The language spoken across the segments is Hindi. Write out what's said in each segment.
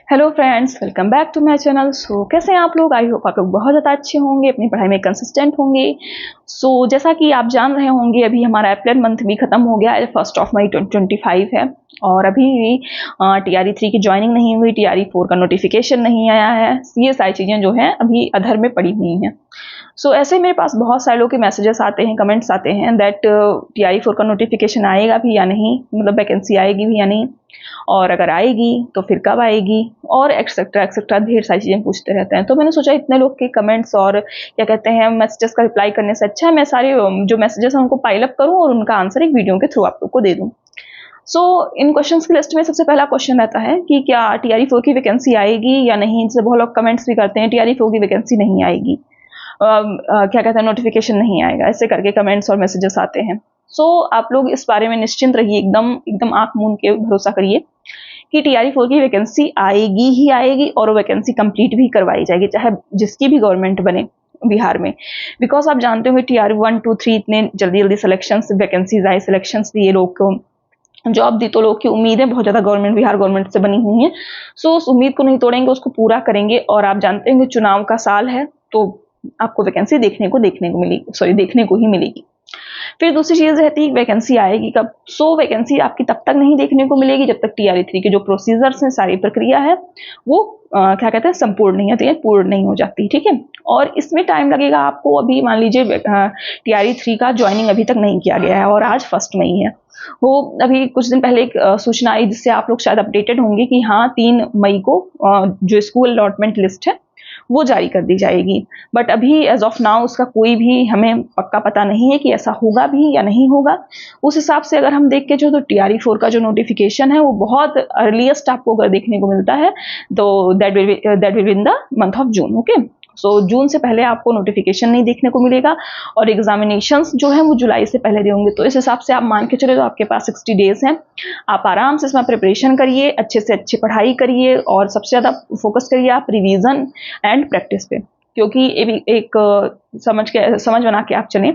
Hello friends, welcome back to my channel. कैसे हैं आप लोग? आई होप आप लोग बहुत ज़्यादा अच्छे होंगे, अपनी पढ़ाई में कंसिस्टेंट होंगे। जैसा कि आप जान रहे होंगे, अभी हमारा अप्रैल मंथ भी खत्म हो गया है। 1 मई 2025 है और अभी TRE 3 की ज्वाइनिंग नहीं हुई, TRE 4 का नोटिफिकेशन नहीं आया है। ये सारी चीज़ें जो हैं अभी अधर में पड़ी हुई हैं। ऐसे मेरे पास बहुत सारे लोग के मैसेजेस आते हैं, कमेंट्स आते हैं दैट TRE 4 का नोटिफिकेशन आएगा भी या नहीं, मतलब वैकेंसी आएगी भी या नहीं, और अगर आएगी तो फिर कब आएगी, और एक्सेट्रा एक्सेट्रा ढेर सारी चीज़ें पूछते रहते हैं। तो मैंने सोचा इतने लोग के कमेंट्स और क्या कहते हैं मैसेजेस का रिप्लाई करने से अच्छा है मैं सारे जो मैसेजेस हैं उनको पाइल अप करूँ और उनका आंसर एक वीडियो के थ्रू आप लोग को दे दूँ। इन क्वेश्चंस की लिस्ट में सबसे पहला क्वेश्चन रहता है कि क्या TRE 4 की वैकेंसी आएगी या नहीं। जैसे बहुत लोग कमेंट्स भी करते हैं TRE 4 की वैकेंसी नहीं आएगी, क्या कहते हैं नोटिफिकेशन नहीं आएगा, ऐसे करके कमेंट्स और मैसेजेस आते हैं। आप लोग इस बारे में निश्चिंत रहिए, एकदम एकदम आंख मूंद के भरोसा करिए कि TRE 4 की वैकेंसी आएगी ही आएगी और वो वैकेंसी कंप्लीट भी करवाई जाएगी, चाहे जिसकी भी गवर्नमेंट बने बिहार में। बिकॉज आप जानते होंगे TRE 1, 2, 3 इतने जल्दी जल्दी सिलेक्शन वैकेंसीज आए, सिलेक्शन दिए, लोग को जॉब दी, तो लोग की उम्मीदें बहुत ज़्यादा बिहार गवर्नमेंट से बनी हुई हैं। उस उम्मीद को नहीं तोड़ेंगे, उसको पूरा करेंगे। और आप जानते हैं कि चुनाव का साल है, तो आपको वैकेंसी देखने को मिलेगी, देखने को ही मिलेगी। फिर दूसरी चीज़ रहती है वैकेंसी आएगी कब। वैकेंसी आपकी तब तक नहीं देखने को मिलेगी जब तक TRE 3 के जो प्रोसीजर्स हैं, सारी प्रक्रिया है, वो क्या कहते हैं संपूर्ण नहीं होती है, पूर्ण नहीं हो जाती, ठीक है। और इसमें टाइम लगेगा आपको। अभी मान लीजिए TRE 3 का ज्वाइनिंग अभी तक नहीं किया गया है और आज 1 मई है। वो अभी कुछ दिन पहले एक सूचना आई जिससे आप लोग शायद अपडेटेड होंगे कि हाँ 3 मई को जो स्कूल अलॉटमेंट लिस्ट है वो जारी कर दी जाएगी। बट अभी एज ऑफ नाउ उसका कोई भी हमें पक्का पता नहीं है कि ऐसा होगा भी या नहीं होगा। उस हिसाब से अगर हम देख के जो तो TRE 4 का जो नोटिफिकेशन है वो बहुत अर्लीस्ट आपको अगर देखने को मिलता है तो that will in the month of June. Okay, जून से पहले आपको नोटिफिकेशन नहीं देखने को मिलेगा और एग्जामिनेशंस जो है वो जुलाई से पहले होंगे। तो इस हिसाब से आप मान के चले तो आपके पास 60 डेज हैं। आप आराम से इसमें प्रिपरेशन करिए, अच्छे से अच्छी पढ़ाई करिए और सबसे ज़्यादा फोकस करिए आप रिवीजन एंड प्रैक्टिस पे। क्योंकि एक समझ बना के आप चलें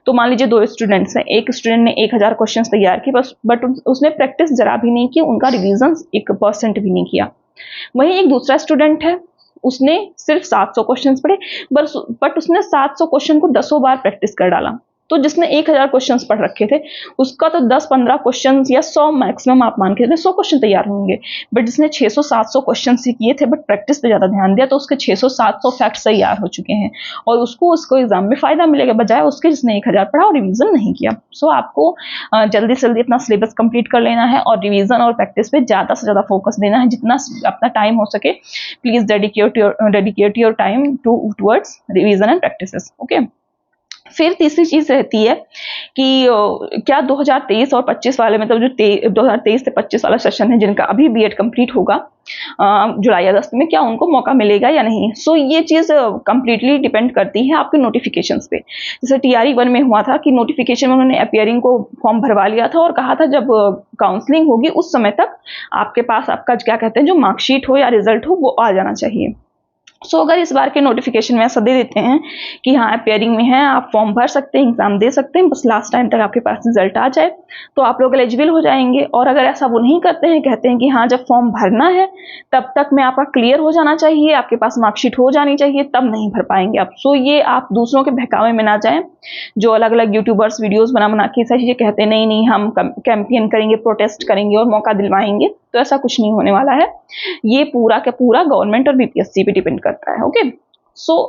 तो मान लीजिए 2 स्टूडेंट्स हैं, एक स्टूडेंट ने 1000 क्वेश्चन तैयार किए बट उसने प्रैक्टिस जरा भी नहीं की, उनका रिवीजन 1% भी नहीं किया। वहीं एक दूसरा स्टूडेंट है, उसने सिर्फ 700 क्वेश्चंस पढ़े बट उसने 700 क्वेश्चन को 10 बार प्रैक्टिस कर डाला। तो जिसने 1000 क्वेश्चंस पढ़ रखे थे उसका तो 10-15 क्वेश्चंस या 100 मैक्सिमम आप मान के चलिए 100 क्वेश्चन तैयार होंगे। बट जिसने 600-700 क्वेश्चन ही किए थे बट प्रैक्टिस पे ज़्यादा ध्यान दिया तो उसके 600-700 फैक्ट्स तैयार हो चुके हैं और उसको एग्जाम में फ़ायदा मिलेगा, बजाय उसके जिसने 1000 पढ़ा और रिविज़न नहीं किया। आपको जल्दी से जल्दी अपना सिलेबस कंप्लीट कर लेना है और रिविज़न और प्रैक्टिस पे ज़्यादा से ज़्यादा फोकस देना है। जितना अपना टाइम हो सके please dedicate your time towards revision and practices. Okay, फिर तीसरी चीज रहती है कि क्या 2023 और 25 वाले मतलब जो 2023 से 25 वाला सेशन है जिनका अभी BEd कंप्लीट होगा जुलाई अगस्त में, क्या उनको मौका मिलेगा या नहीं। ये चीज कंप्लीटली डिपेंड करती है आपके नोटिफिकेशंस पे। जैसे TRE 1 में हुआ था कि नोटिफिकेशन में उन्होंने अपीयरिंग को फॉर्म भरवा लिया था और कहा था जब काउंसलिंग होगी उस समय तक आपके पास आपका क्या कहते हैं जो मार्कशीट हो या रिजल्ट हो वो आ जाना चाहिए। अगर इस बार के नोटिफिकेशन में ऐसा दे देते हैं कि हाँ अपीयरिंग में है, आप फॉर्म भर सकते हैं, एग्जाम दे सकते हैं, बस लास्ट टाइम तक आपके पास रिजल्ट आ जाए तो आप लोग एलिजिबल हो जाएंगे। और अगर ऐसा वो नहीं करते हैं, कहते हैं कि हाँ जब फॉर्म भरना है तब तक में आपका क्लियर हो जाना चाहिए, आपके पास मार्कशीट हो जानी चाहिए, तब नहीं भर पाएंगे आप। ये आप दूसरों के बहकावे में ना जाएं। जो अलग अलग यूट्यूबर्स वीडियोज बना के ऐसी चीजें कहते हैं नहीं नहीं हम कैंपेन करेंगे, प्रोटेस्ट करेंगे और मौका दिलवाएंगे, तो ऐसा कुछ नहीं होने वाला है। ये पूरा का पूरा गवर्नमेंट और BPSC पे डिपेंड करता है। ओके,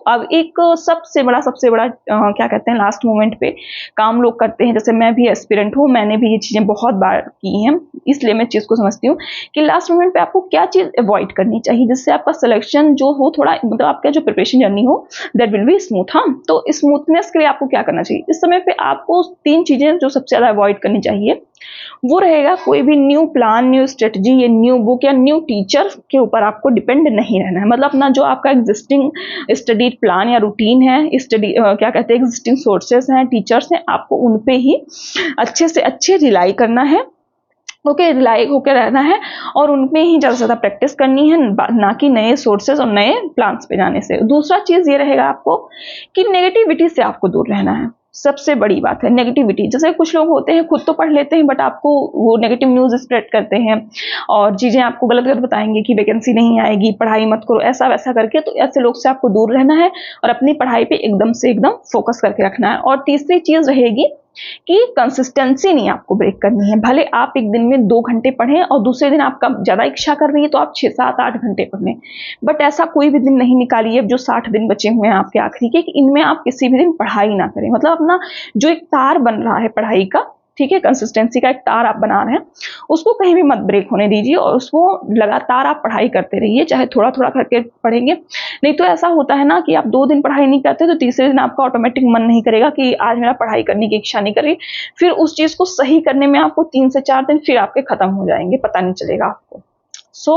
अब एक सबसे बड़ा क्या कहते हैं लास्ट मोमेंट पे काम लोग करते हैं। जैसे मैं भी एस्पिरेंट हूँ, मैंने भी ये चीजें बहुत बार की हैं, इसलिए मैं चीज को समझती हूँ कि लास्ट मोमेंट पे आपको क्या चीज अवॉइड करनी चाहिए जिससे आपका सिलेक्शन जो हो थोड़ा मतलब आपका जो प्रिपरेशन जर्नी हो दैट विल बी स्मूथ। हाँ, तो स्मूथनेस के लिए आपको क्या करना चाहिए इस समय पे, आपको 3 चीजें जो सबसे ज्यादा अवॉइड करनी चाहिए वो रहेगा कोई भी न्यू प्लान, न्यू स्ट्रेटजी या न्यू बुक या न्यू टीचर के ऊपर आपको डिपेंड नहीं रहना है। मतलब अपना जो आपका एग्जिस्टिंग स्टडी प्लान या रूटीन है, स्टडी क्या कहते हैं एग्जिस्टिंग सोर्सेस हैं, टीचर्स हैं, आपको उन पे ही अच्छे से अच्छे रिलाई करना है। ओके, रिलाई होकर रहना है और उनमें ही ज़्यादा से ज़्यादा प्रैक्टिस करनी है, ना कि नए सोर्सेज और नए प्लान्स पे जाने से। दूसरा चीज़ ये रहेगा आपको कि नेगेटिविटी से आपको दूर रहना है। सबसे बड़ी बात है नेगेटिविटी। जैसे कुछ लोग होते हैं खुद तो पढ़ लेते हैं बट आपको वो नेगेटिव न्यूज़ स्प्रेड करते हैं और चीज़ें आपको गलत गलत बताएंगे कि वैकेंसी नहीं आएगी, पढ़ाई मत करो, ऐसा वैसा करके। तो ऐसे लोग से आपको दूर रहना है और अपनी पढ़ाई पे एकदम से एकदम फोकस करके रखना है। और तीसरी चीज़ रहेगी कि कंसिस्टेंसी नहीं आपको ब्रेक करनी है। भले आप एक दिन में 2 घंटे पढ़ें और दूसरे दिन आपका ज़्यादा इच्छा कर रही है तो आप 6, 7, 8 घंटे पढ़ लें, बट ऐसा कोई भी दिन नहीं निकालिए जो 60 दिन बचे हुए हैं आपके आखिरी के कि इनमें आप किसी भी दिन पढ़ाई ना करें। मतलब अपना जो एक तार बन रहा है पढ़ाई का, ठीक है, कंसिस्टेंसी का एक तार आप बना रहे हैं, उसको कहीं भी मत ब्रेक होने दीजिए और उसको लगातार आप पढ़ाई करते रहिए, चाहे थोड़ा थोड़ा करके पढ़ेंगे। नहीं तो ऐसा होता है ना कि आप 2 दिन पढ़ाई नहीं करते तो तीसरे दिन आपका ऑटोमेटिक मन नहीं करेगा कि आज मेरा पढ़ाई करने की इच्छा नहीं कर रही, फिर उस चीज़ को सही करने में आपको 3 से 4 दिन फिर आपके खत्म हो जाएंगे, पता नहीं चलेगा आपको। सो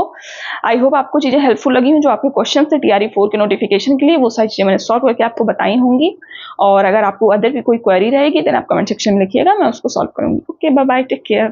आई होप आपको चीज़ें हेल्पफुल लगी हों। जो आपके क्वेश्चन थे TRE 4 के नोटिफिकेशन के लिए, वो सारी चीज़ें मैंने सॉल्व करके आपको बताई होंगी। और अगर आपको अदर भी कोई क्वेरी रहेगी देन आप कमेंट सेक्शन में लिखिएगा, मैं उसको सॉल्व करूंगी। Okay, bye bye, take care.